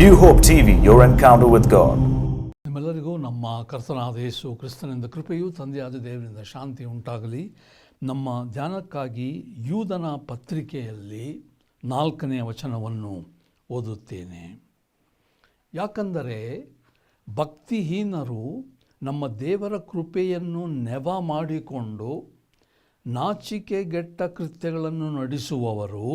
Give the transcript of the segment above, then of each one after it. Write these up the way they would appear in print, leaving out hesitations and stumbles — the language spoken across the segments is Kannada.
New Hope TV, your encounter with God. ನಿಮ್ಮೆಲ್ಲರಿಗೂ ನಮ್ಮ ಕರ್ತನಾದ ಯೇಸು ಕ್ರಿಸ್ತನಿಂದ ಕೃಪೆಯೂ ತಂದೆಯಾದ ದೇವರಿಂದ ಶಾಂತಿ ಉಂಟಾಗಲಿ. ನಮ್ಮ ಧ್ಯಾನಕ್ಕಾಗಿ ಯೂದನ ಪತ್ರಿಕೆಯಲ್ಲಿ 4ನೇ ವಚನವನ್ನು ಓದುತ್ತೇನೆ. ಯಾಕಂದರೆ ಭಕ್ತಿಹೀನರು ನಮ್ಮ ದೇವರ ಕೃಪೆಯನ್ನು ನೆವ ಮಾಡಿಕೊಂಡು ನಾಚಿಕೆಗೆಟ್ಟ ಕೃತ್ಯಗಳನ್ನು ನಡೆಸುವವರು,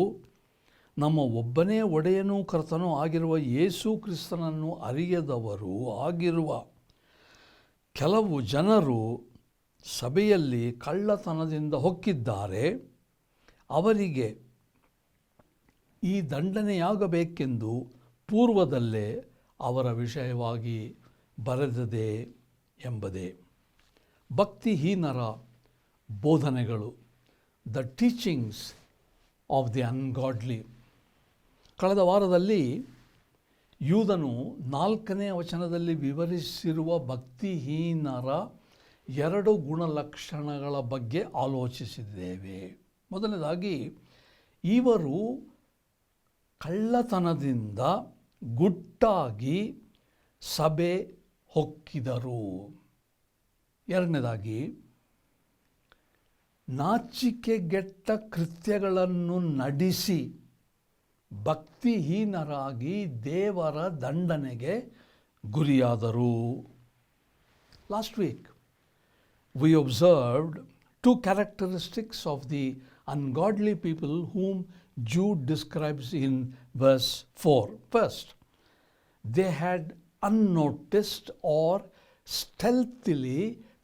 ನಮ್ಮ ಒಬ್ಬನೇ ಒಡೆಯನೂ ಕರ್ತನೂ ಆಗಿರುವ ಯೇಸು ಕ್ರಿಸ್ತನನ್ನು ಅರಿಯದವರು ಆಗಿರುವ ಕೆಲವು ಜನರು ಸಭೆಯಲ್ಲಿ ಕಳ್ಳತನದಿಂದ ಹೊಕ್ಕಿದ್ದಾರೆ. ಅವರಿಗೆ ಈ ದಂಡನೆಯಾಗಬೇಕೆಂದು ಪೂರ್ವದಲ್ಲೇ ಅವರ ವಿಷಯವಾಗಿ ಬರೆದದೆ ಎಂಬುದೇ. ಭಕ್ತಿಹೀನರ ಬೋಧನೆಗಳು, ದ ಟೀಚಿಂಗ್ಸ್ ಆಫ್ ದಿ ಅನ್ಗಾಡ್ಲಿ. ಕಳೆದ ವಾರದಲ್ಲಿ ಯೂದನು 4ನೇ ವಚನದಲ್ಲಿ ವಿವರಿಸಿರುವ ಭಕ್ತಿಹೀನರ 2 ಗುಣಲಕ್ಷಣಗಳ ಬಗ್ಗೆ ಆಲೋಚಿಸಿದ್ದೇವೆ. ಮೊದಲನೇದಾಗಿ, ಇವರು ಕಳ್ಳತನದಿಂದ ಗುಟ್ಟಾಗಿ ಸಭೆ ಹೊಕ್ಕಿದರು. ಎರಡನೇದಾಗಿ, ನಾಚಿಕೆಗೆಟ್ಟ ಕೃತ್ಯಗಳನ್ನು ನಡೆಸಿ ಭಕ್ತಿಹೀನರಾಗಿ ದೇವರ ದಂಡನೆಗೆ ಗುರಿಯಾದರು. Last week we observed 2 characteristics of the ungodly people whom Jude describes in verse 4. First, they had unnoticed or stealthily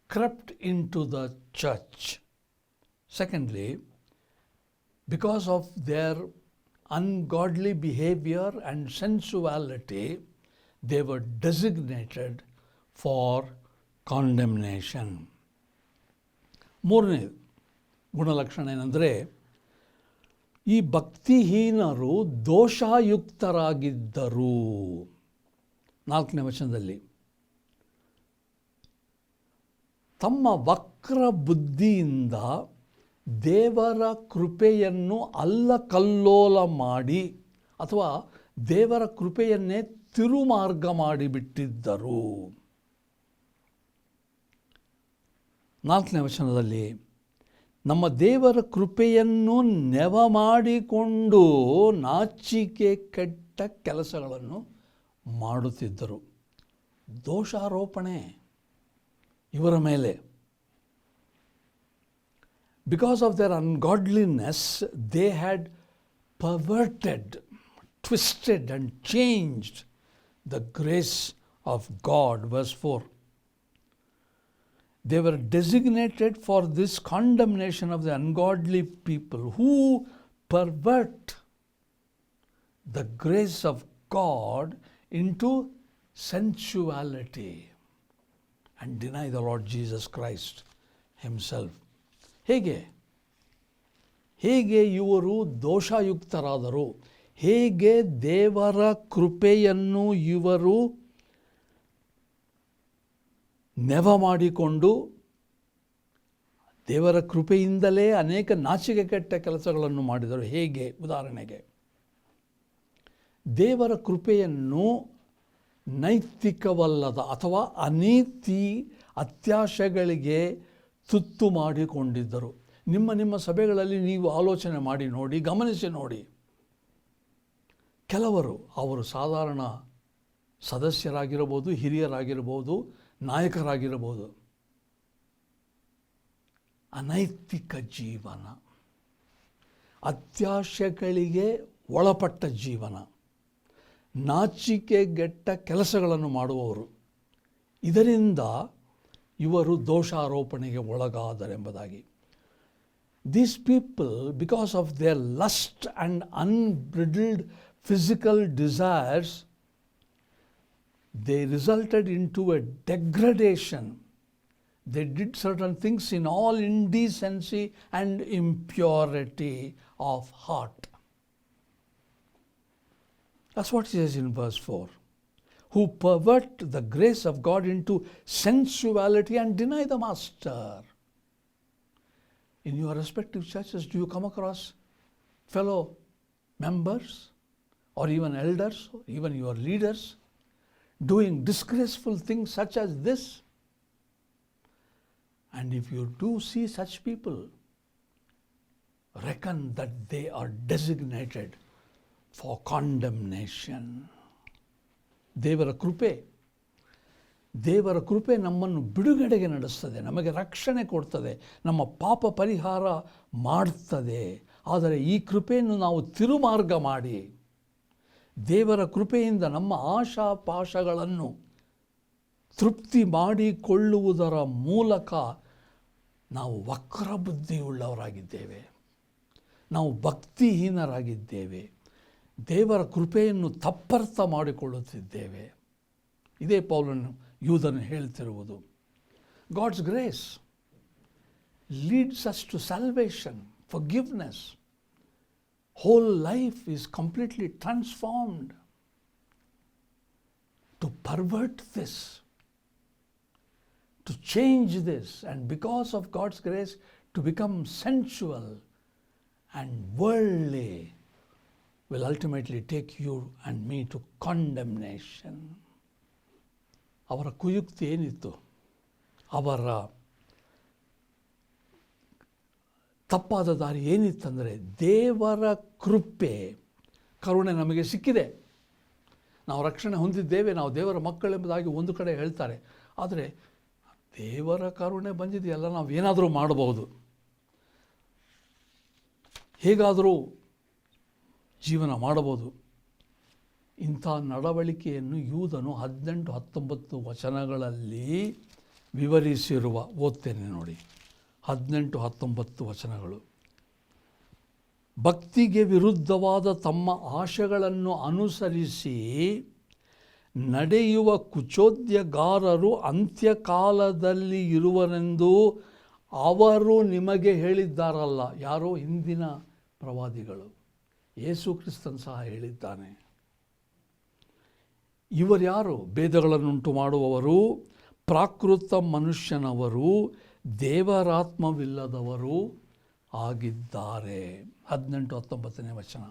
crept into the church. Secondly, because of their ungodly behavior and sensuality, they were designated for condemnation. ಮೂರನೇ ಗುಣಲಕ್ಷಣ ಏನಂದರೆ, ಈ ಭಕ್ತಿಹೀನರು ದೋಷಯುಕ್ತರಾಗಿದ್ದರು. 4ನೇ ವಚನದಲ್ಲಿ, ತಮ್ಮ ವಕ್ರ ಬುದ್ಧಿಯಿಂದ ದೇವರ ಕೃಪೆಯನ್ನು ಅಲ್ಲಕಲ್ಲೋಲ ಮಾಡಿ ಅಥವಾ ದೇವರ ಕೃಪೆಯನ್ನೇ ತಿರುಮಾರ್ಗ ಮಾಡಿಬಿಟ್ಟಿದ್ದರು. 4ನೇ ವಚನದಲ್ಲಿ, ನಮ್ಮ ದೇವರ ಕೃಪೆಯನ್ನು ನೆವ ಮಾಡಿಕೊಂಡು ನಾಚಿಕೆ ಕೆಟ್ಟ ಕೆಲಸಗಳನ್ನು ಮಾಡುತ್ತಿದ್ದರು. ದೋಷಾರೋಪಣೆ ಇವರ ಮೇಲೆ. Because of their ungodliness, they had perverted, twisted and changed the grace of God. Verse 4. They were designated for this condemnation of the ungodly people who pervert the grace of God into sensuality and deny the Lord Jesus Christ himself. ಹೇಗೆ ಇವರು ದೋಷಯುಕ್ತರಾದರು? ಹೇಗೆ ದೇವರ ಕೃಪೆಯನ್ನು ಇವರು ನೆವ ಮಾಡಿಕೊಂಡು ದೇವರ ಕೃಪೆಯಿಂದಲೇ ಅನೇಕ ನಾಚಿಕೆ ಕೆಟ್ಟ ಕೆಲಸಗಳನ್ನು ಮಾಡಿದರು? ಹೇಗೆ? ಉದಾಹರಣೆಗೆ, ದೇವರ ಕೃಪೆಯನ್ನು ನೈತಿಕವಲ್ಲದ ಅಥವಾ ಅನೀತಿ ಅತ್ಯಾಶೆಗಳಿಗೆ ತುತ್ತು ಮಾಡಿಕೊಂಡಿದ್ದರು. ನಿಮ್ಮ ಸಭೆಗಳಲ್ಲಿ ನೀವು ಆಲೋಚನೆ ಮಾಡಿ ನೋಡಿ, ಗಮನಿಸಿ ನೋಡಿ. ಕೆಲವರು, ಅವರು ಸಾಧಾರಣ ಸದಸ್ಯರಾಗಿರಬಹುದು, ಹಿರಿಯರಾಗಿರಬಹುದು, ನಾಯಕರಾಗಿರಬಹುದು, ಅನೈತಿಕ ಜೀವನ, ಅತ್ಯಾಶೆಗಳಿಗೆ ಒಳಪಟ್ಟ ಜೀವನ, ನಾಚಿಕೆಗೆಟ್ಟ ಕೆಲಸಗಳನ್ನು ಮಾಡುವವರು. ಇದರಿಂದ ಇವರು ದೋಷಾರೋಪಣೆಗೆ ಒಳಗಾದರೆಂಬುದಾಗಿ. These people, because of their lust and unbridled physical desires, they resulted into a degradation. They did certain things in all indecency and impurity of heart. That's what he says in verse 4. Who pervert the grace of God into sensuality and deny the master. In your respective churches, do you come across fellow members or even elders, or even your leaders, doing disgraceful things such as this. And if you do see such people, reckon that they are designated for condemnation. ದೇವರ ಕೃಪೆ ನಮ್ಮನ್ನು ಬಿಡುಗಡೆಗೆ ನಡೆಸ್ತದೆ, ನಮಗೆ ರಕ್ಷಣೆ ಕೊಡ್ತದೆ, ನಮ್ಮ ಪಾಪ ಪರಿಹಾರ ಮಾಡ್ತದೆ. ಆದರೆ ಈ ಕೃಪೆಯನ್ನು ನಾವು ತಿರುಮಾರ್ಗ ಮಾಡಿ ದೇವರ ಕೃಪೆಯಿಂದ ನಮ್ಮ ಆಶಾಪಾಶಗಳನ್ನು ತೃಪ್ತಿ ಮಾಡಿಕೊಳ್ಳುವುದರ ಮೂಲಕ ನಾವು ವಕ್ರಬುದ್ಧಿಯುಳ್ಳವರಾಗಿದ್ದೇವೆ, ನಾವು ಭಕ್ತಿಹೀನರಾಗಿದ್ದೇವೆ, ದೇವರ ಕೃಪೆಯನ್ನು ತಪ್ಪರ್ಥ ಮಾಡಿಕೊಳ್ಳುತ್ತಿದ್ದೇವೆ. ಇದೇ ಪೌಲನು ಯೂದನು ಹೇಳ್ತಿರುವುದು. God's grace leads us to salvation, forgiveness. Whole life is completely transformed. To pervert this, to change this, and because of God's grace, to become sensual and worldly will ultimately take you and me to condemnation. ಅವರ ಕುಯುಕ್ತಿ ಏನಿತ್ತು, ಅವರ ತಪ್ಪಾದ ದಾರಿ ಏನಿತ್ತಂದರೆ, ದೇವರ ಕೃಪೆ ಕರುಣೆ ನಮಗೆ ಸಿಕ್ಕಿದೆ, ನಾವು ರಕ್ಷಣೆ ಹೊಂದಿದ್ದೇವೆ, ನಾವು ದೇವರ ಮಕ್ಕಳೆಂಬುದಾಗಿ ಒಂದು ಕಡೆ ಹೇಳ್ತಾರೆ. ಆದರೆ ದೇವರ ಕರುಣೆ ಬಂದಿದೆಯಲ್ಲ, ನಾವು ಏನಾದರೂ ಮಾಡಬಹುದು, ಹೇಗಾದರೂ ಜೀವನ ಮಾಡಬಹುದು. ಇಂಥ ನಡವಳಿಕೆಯನ್ನು ಯೂದನು 18-19 ವಚನಗಳಲ್ಲಿ ವಿವರಿಸಿರುವ. ಓದ್ತೇನೆ ನೋಡಿ, 18-19 ವಚನಗಳು. ಭಕ್ತಿಗೆ ವಿರುದ್ಧವಾದ ತಮ್ಮ ಆಶೆಗಳನ್ನು ಅನುಸರಿಸಿ ನಡೆಯುವ ಕುಚೋದ್ಯಗಾರರು ಅಂತ್ಯಕಾಲದಲ್ಲಿ ಇರುವರೆಂದು ಅವರು ನಿಮಗೆ ಹೇಳಿದ್ದಾರಲ್ಲ. ಯಾರೋ ಹಿಂದಿನ ಪ್ರವಾದಿಗಳು, ಯೇಸು ಕ್ರಿಸ್ತನ್ ಸಹ ಹೇಳಿದ್ದಾನೆ. ಇವರು ಯಾರು? ಭೇದಗಳನ್ನುಂಟು ಮಾಡುವವರು, ಪ್ರಾಕೃತ ಮನುಷ್ಯನವರು, ದೇವರಾತ್ಮವಿಲ್ಲದವರು ಆಗಿದ್ದಾರೆ. 18-19 ವಚನ.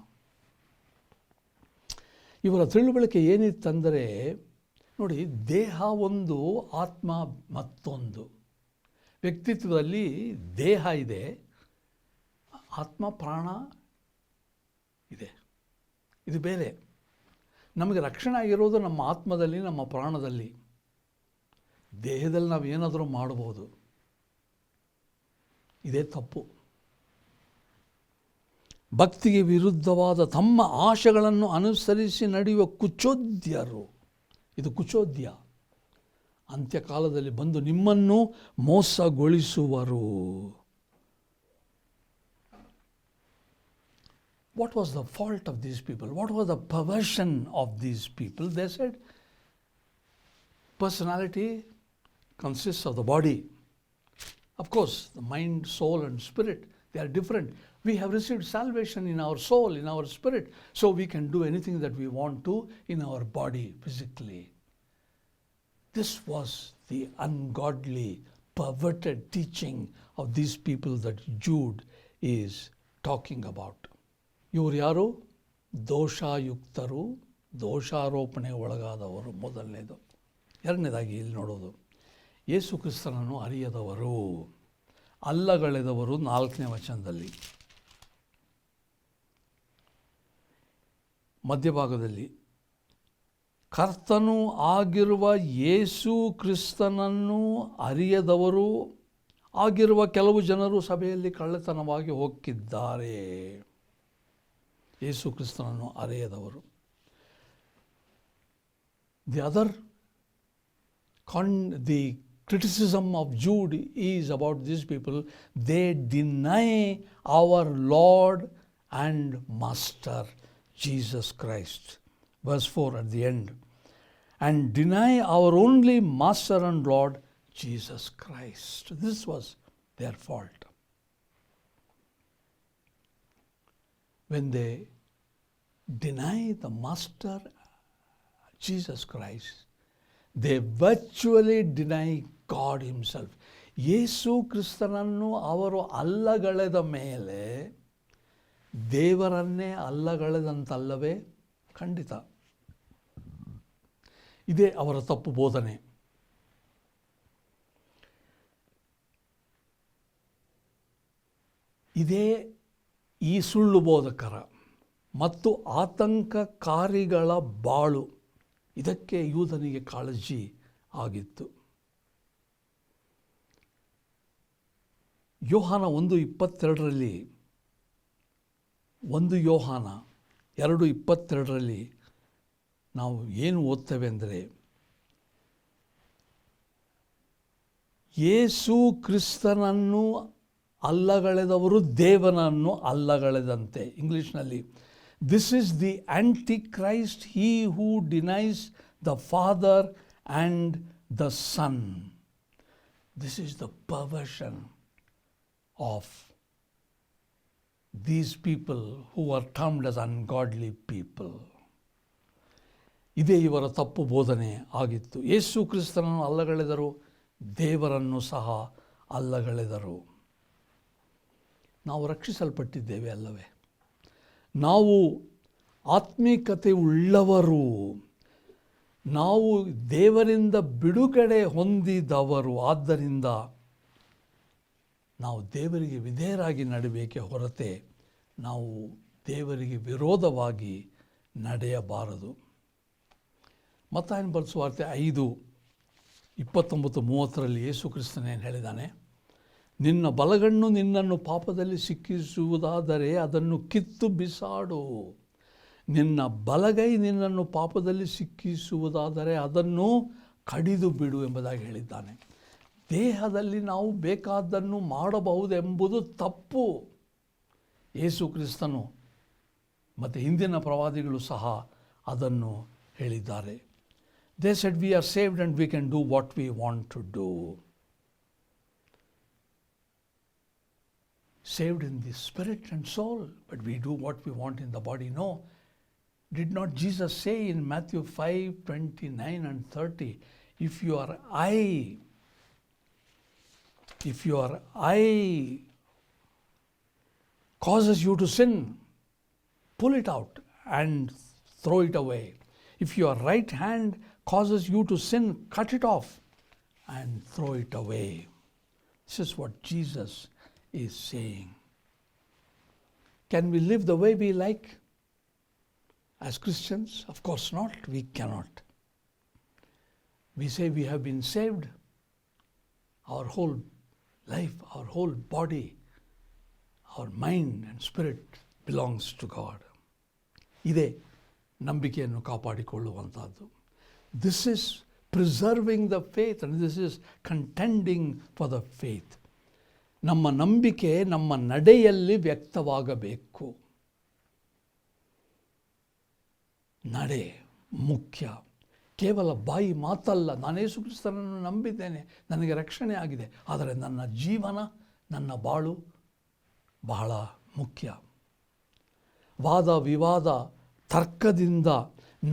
ಇವರ ತಿಳುವಳಿಕೆ ಏನಿತ್ತಂದರೆ ನೋಡಿ, ದೇಹ ಒಂದು, ಆತ್ಮ ಮತ್ತೊಂದು. ವ್ಯಕ್ತಿತ್ವದಲ್ಲಿ ದೇಹ ಇದೆ, ಆತ್ಮ ಪ್ರಾಣ ಇದೆ, ಇದು ಬೇರೆ. ನಮಗೆ ರಕ್ಷಣೆ ಆಗಿರೋದು ನಮ್ಮ ಆತ್ಮದಲ್ಲಿ, ನಮ್ಮ ಪ್ರಾಣದಲ್ಲಿ. ದೇಹದಲ್ಲಿ ನಾವು ಏನಾದರೂ ಮಾಡಬಹುದು, ಇದೇ ತಪ್ಪು. ಭಕ್ತಿಗೆ ವಿರುದ್ಧವಾದ ತಮ್ಮ ಆಶೆಗಳನ್ನು ಅನುಸರಿಸಿ ನಡೆಯುವ ಕುಚೋದ್ಯರು, ಇದು ಕುಚೋದ್ಯ, ಅಂತ್ಯಕಾಲದಲ್ಲಿ ಬಂದು ನಿಮ್ಮನ್ನು ಮೋಸಗೊಳಿಸುವರು. What was the fault of these people? What was the perversion of these people? They said, personality consists of the body. Of course, the mind, soul and spirit, they are different. We have received salvation in our soul, in our spirit, so we can do anything that we want to in our body, physically. This was the ungodly, perverted teaching of these people that Jude is talking about. ಇವರು ಯಾರು? ದೋಷಾಯುಕ್ತರು, ದೋಷಾರೋಪಣೆ ಒಳಗಾದವರು, ಮೊದಲನೇದು. ಎರಡನೇದಾಗಿ ಇಲ್ಲಿ ನೋಡೋದು, ಯೇಸು ಕ್ರಿಸ್ತನನ್ನು ಅರಿಯದವರು, ಅಲ್ಲಗಳೆದವರು. 4ನೇ ವಚನದಲ್ಲಿ ಮಧ್ಯಭಾಗದಲ್ಲಿ, ಕರ್ತನೂ ಆಗಿರುವ ಯೇಸು ಕ್ರಿಸ್ತನನ್ನು ಅರಿಯದವರು ಆಗಿರುವ ಕೆಲವು ಜನರು ಸಭೆಯಲ್ಲಿ ಕಳ್ಳತನವಾಗಿ ಹೋಗಿದ್ದಾರೆ. ಯೇಸು ಕ್ರಿಸ್ತನನ್ನು ಅರಿಯದವರು. The criticism of Jude is about these people. They deny our Lord and Master Jesus Christ. Verse 4 at the end. And deny our only Master and Lord Jesus Christ. This was their fault. When they deny the Master Jesus Christ, they virtually deny God himself. ಯೇಸು ಕ್ರಿಸ್ತನನ್ನು ಅವರು ಅಲ್ಲಗಳೆದ ಮೇಲೆ ದೇವರನ್ನೇ ಅಲ್ಲಗಳೆದಂತಲ್ಲವೇ ಖಂಡಿತ. ಇದೇ ಅವರ ತಪ್ಪು ಬೋಧನೆ. ಇದೇ ಈ ಸುಳ್ಳು ಬೋಧಕರ ಮತ್ತು ಆತಂಕಕಾರಿಗಳ ಬಾಳು. ಇದಕ್ಕೆ ಯೂದನಿಗೆ ಕಾಳಜಿ ಆಗಿತ್ತು. ಯೋಹಾನ 1:22 1 ಯೋಹಾನ 2:22 ನಾವು ಏನು ಓದ್ತೇವೆ ಅಂದರೆ, ಯೇಸು ಕ್ರಿಸ್ತನನ್ನು ಅಲ್ಲಗಳೆದವರು ದೇವನನ್ನು ಅಲ್ಲಗಳೆದಂತೆ. ಇಂಗ್ಲೀಷ್ನಲ್ಲಿ, this is the Antichrist, he who denies the Father and the Son. This is the perversion of these people who are termed as ungodly people. ಇದೇ ಇವರ ತಪ್ಪು ಬೋಧನೆ ಆಗಿತ್ತು. ಯೇಸು ಕ್ರಿಸ್ತನನ್ನು ಅಲ್ಲಗಳೆದರು, ದೇವರನ್ನು ಸಹ ಅಲ್ಲಗಳೆದರು. ನಾವು ರಕ್ಷಿಸಲ್ಪಟ್ಟಿದ್ದೇವೆ ಅಲ್ಲವೇ? ನಾವು ಆತ್ಮೀಕತೆ ಉಳ್ಳವರು, ನಾವು ದೇವರಿಂದ ಬಿಡುಗಡೆ ಹೊಂದಿದವರು. ಆದ್ದರಿಂದ ನಾವು ದೇವರಿಗೆ ವಿಧೇಯರಾಗಿ ನಡೆಯಬೇಕೇ ಹೊರತೆ ನಾವು ದೇವರಿಗೆ ವಿರೋಧವಾಗಿ ನಡೆಯಬಾರದು. ಮತ್ತಾಯನ ಬರೆದ ಸುವಾರ್ತೆ 5:29-30 ಯೇಸು ಕ್ರಿಸ್ತನೇನು ಹೇಳಿದ್ದಾನೆ? ನಿನ್ನ ಬಲಗಣ್ಣು ನಿನ್ನನ್ನು ಪಾಪದಲ್ಲಿ ಸಿಕ್ಕಿಸುವುದಾದರೆ ಅದನ್ನು ಕಿತ್ತು ಬಿಸಾಡು. ನಿನ್ನ ಬಲಗೈ ನಿನ್ನನ್ನು ಪಾಪದಲ್ಲಿ ಸಿಕ್ಕಿಸುವುದಾದರೆ ಅದನ್ನು ಕಡಿದು ಬಿಡು ಎಂಬುದಾಗಿ ಹೇಳಿದ್ದಾನೆ. ದೇಹದಲ್ಲಿ ನಾವು ಬೇಕಾದ್ದನ್ನು ಮಾಡಬಹುದೆಂಬುದು ತಪ್ಪು. ಯೇಸು ಕ್ರಿಸ್ತನು ಮತ್ತು ಹಿಂದಿನ ಪ್ರವಾದಿಗಳು ಸಹ ಅದನ್ನು ಹೇಳಿದ್ದಾರೆ. They said we are saved and we can do what we want to do. Saved in the spirit and soul, but we do what we want in the body. No. Did not Jesus say in Matthew 5:29 and 30, if your eye causes you to sin, pull it out and throw it away. If your right hand causes you to sin, cut it off and throw it away. This is what Jesus is saying. Can we live the way we like as Christians? Of course not. We cannot. We say we have been saved. Our whole life, our whole body, our mind and spirit belongs to God. ಇದೇ ನಂಬಿಕೆಯನ್ನು ಕಾಪಾಡಿಕೊಳ್ಳುವಂಥದ್ದು. This is preserving the faith and this is contending for the faith. ನಮ್ಮ ನಂಬಿಕೆ ನಮ್ಮ ನಡೆಯಲ್ಲಿ ವ್ಯಕ್ತವಾಗಬೇಕು. ನಡೆ ಮುಖ್ಯ. ಕೇವಲ ಬಾಯಿ ಮಾತಲ್ಲ, ನಾನು ಯೇಸು ಕ್ರಿಸ್ತನನ್ನು ನಂಬಿದ್ದೇನೆ, ನನಗೆ ರಕ್ಷಣೆ ಆಗಿದೆ, ಆದರೆ ನನ್ನ ಜೀವನ, ನನ್ನ ಬಾಳು ಬಹಳ ಮುಖ್ಯ. ವಾದ ವಿವಾದ ತರ್ಕದಿಂದ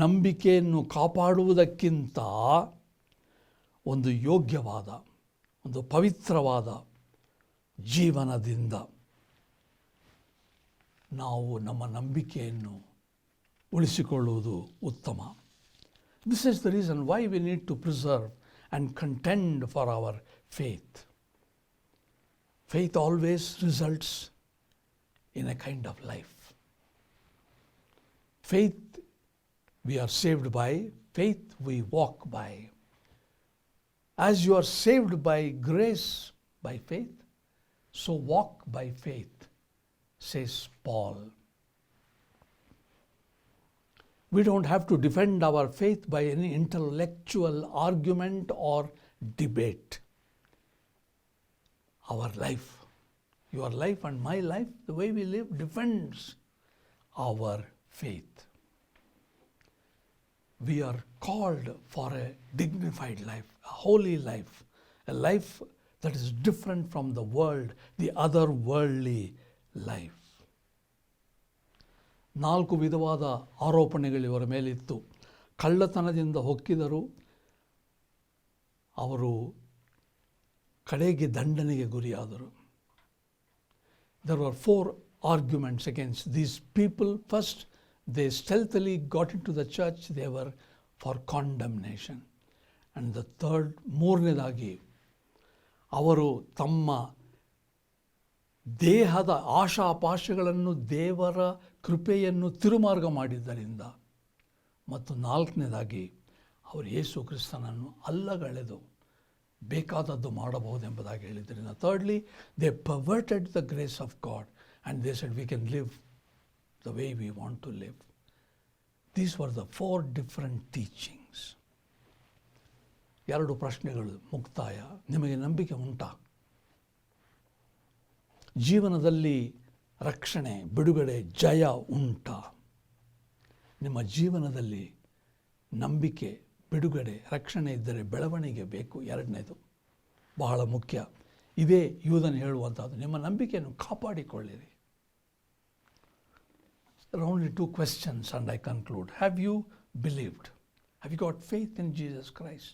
ನಂಬಿಕೆಯನ್ನು ಕಾಪಾಡುವುದಕ್ಕಿಂತ ಒಂದು ಯೋಗ್ಯವಾದ, ಒಂದು ಪವಿತ್ರವಾದ ಜೀವನದಿಂದ ನಾವು ನಮ್ಮ ನಂಬಿಕೆಯನ್ನು ಉಳಿಸಿಕೊಳ್ಳುವುದು ಉತ್ತಮ. This is the reason why we need to preserve and contend for our faith. Faith always results in a kind of life. Faith we are saved by, faith we walk by. As you are saved by grace, by faith, so walk by faith, says Paul. We don't have to defend our faith by any intellectual argument or debate. Our life, your life and my life, the way we live defends our faith. We are called for a dignified life, a holy life, a life that is different from the world, the otherworldly life. 4 ವಿಧವಾದ ಆರೋಪಣೆಗಳು ಇವರ ಮೇಲಿತ್ತು. ಕಳ್ಳತನದಿಂದ ಹೊಕ್ಕಿದರು, ಅವರು ಕಡೆಗೆ ದಂಡನೆಗೆ ಗುರಿಯಾದರು. There were 4 arguments against these people. First, they stealthily got into the church, they were for condemnation. And the third, ಮೂರನೇದಾಗಿ ಅವರು ತಮ್ಮ ದೇಹದ ಆಶಾಪಾಶಗಳನ್ನು ದೇವರ ಕೃಪೆಯನ್ನು ತಿರುಮಾರ್ಗ ಮಾಡಿದ್ದರಿಂದ, ಮತ್ತು ನಾಲ್ಕನೇದಾಗಿ ಅವರು ಯೇಸು ಕ್ರಿಸ್ತನನ್ನು ಅಲ್ಲಗಳೆದು ಬೇಕಾದದ್ದು ಮಾಡಬಹುದೆಂಬುದಾಗಿ ಹೇಳಿದ್ದರಿಂದ, thirdly they perverted the grace of God and they said we can live the way we want to live. These were the 4 different teachings. 2 ಪ್ರಶ್ನೆಗಳು ಮುಕ್ತಾಯ. ನಿಮಗೆ ನಂಬಿಕೆ ಉಂಟಾ? ಜೀವನದಲ್ಲಿ ರಕ್ಷಣೆ, ಬಿಡುಗಡೆ, ಜಯ ಉಂಟಾ? ನಿಮ್ಮ ಜೀವನದಲ್ಲಿ ನಂಬಿಕೆ, ಬಿಡುಗಡೆ, ರಕ್ಷಣೆ ಇದ್ದರೆ ಬೆಳವಣಿಗೆ ಬೇಕು. ಎರಡನೇದು ಬಹಳ ಮುಖ್ಯ. ಇದೇ ಯೂದನು ಹೇಳುವಂಥದ್ದು, ನಿಮ್ಮ ನಂಬಿಕೆಯನ್ನು ಕಾಪಾಡಿಕೊಳ್ಳಿರಿ. There are only 2 questions and I conclude. Have you believed? Have you got faith in Jesus Christ?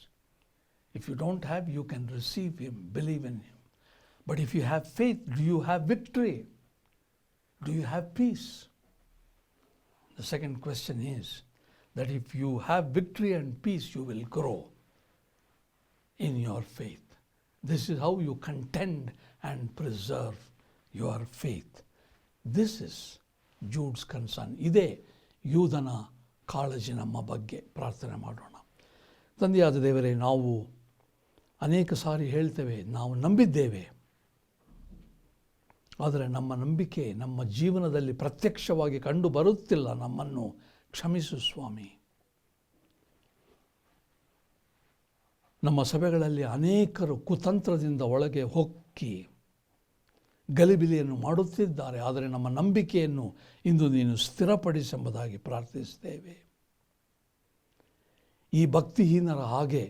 If you don't have, you can receive Him, believe in Him. But if you have faith, do you have victory? Do you have peace? The second question is that if you have victory and peace, you will grow in your faith. This is how you contend and preserve your faith. This is Jude's concern. ಇದೇ ಯೂದನ ಕಾಳಜಿ ನಮ್ಮ ಬಗ್ಗೆ. ಪ್ರಾರ್ಥನೆ ಮಾಡೋಣ. ತಂದೆಯಾದ ದೇವರೇ, ನಾವು ಅನೇಕ ಸಾರಿ ಹೇಳ್ತೇವೆ, ನಾವು ನಂಬಿದ್ದೇವೆ, ಆದರೆ ನಮ್ಮ ನಂಬಿಕೆ ನಮ್ಮ ಜೀವನದಲ್ಲಿ ಪ್ರತ್ಯಕ್ಷವಾಗಿ ಕಂಡು ಬರುತ್ತಿಲ್ಲ. ನಮ್ಮನ್ನು ಕ್ಷಮಿಸು ಸ್ವಾಮಿ. ನಮ್ಮ ಸಭೆಗಳಲ್ಲಿ ಅನೇಕರು ಕುತಂತ್ರದಿಂದ ಒಳಗೆ ಹೊಕ್ಕಿ ಗಲಿಬಿಲಿಯನ್ನು ಮಾಡುತ್ತಿದ್ದಾರೆ. ಆದರೆ ನಮ್ಮ ನಂಬಿಕೆಯನ್ನು ಇಂದು ನೀನು ಸ್ಥಿರಪಡಿಸೆಂಬುದಾಗಿ ಪ್ರಾರ್ಥಿಸುತ್ತೇವೆ. ಈ ಭಕ್ತಿಹೀನರ ಹಾಗೆ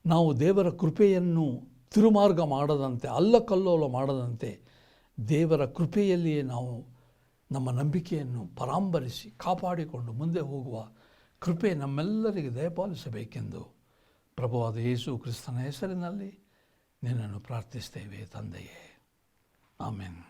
ನಾವು ದೇವರ ಕೃಪೆಯನ್ನು ತಿರುಮಾರ್ಗ ಮಾಡದಂತೆ, ಅಲ್ಲಕಲ್ಲೋಲ ಮಾಡದಂತೆ, ದೇವರ ಕೃಪೆಯಲ್ಲಿಯೇ ನಾವು ನಮ್ಮ ನಂಬಿಕೆಯನ್ನು ಪರಾಂಬರಿಸಿ ಕಾಪಾಡಿಕೊಂಡು ಮುಂದೆ ಹೋಗುವ ಕೃಪೆ ನಮ್ಮೆಲ್ಲರಿಗೆ ದಯಪಾಲಿಸಬೇಕೆಂದು ಪ್ರಭುವಾದ ಯೇಸು ಕ್ರಿಸ್ತನ ಹೆಸರಿನಲ್ಲಿ ನಿನ್ನನ್ನು ಪ್ರಾರ್ಥಿಸ್ತೇವೆ ತಂದೆಯೇ. ಆಮೆನ್.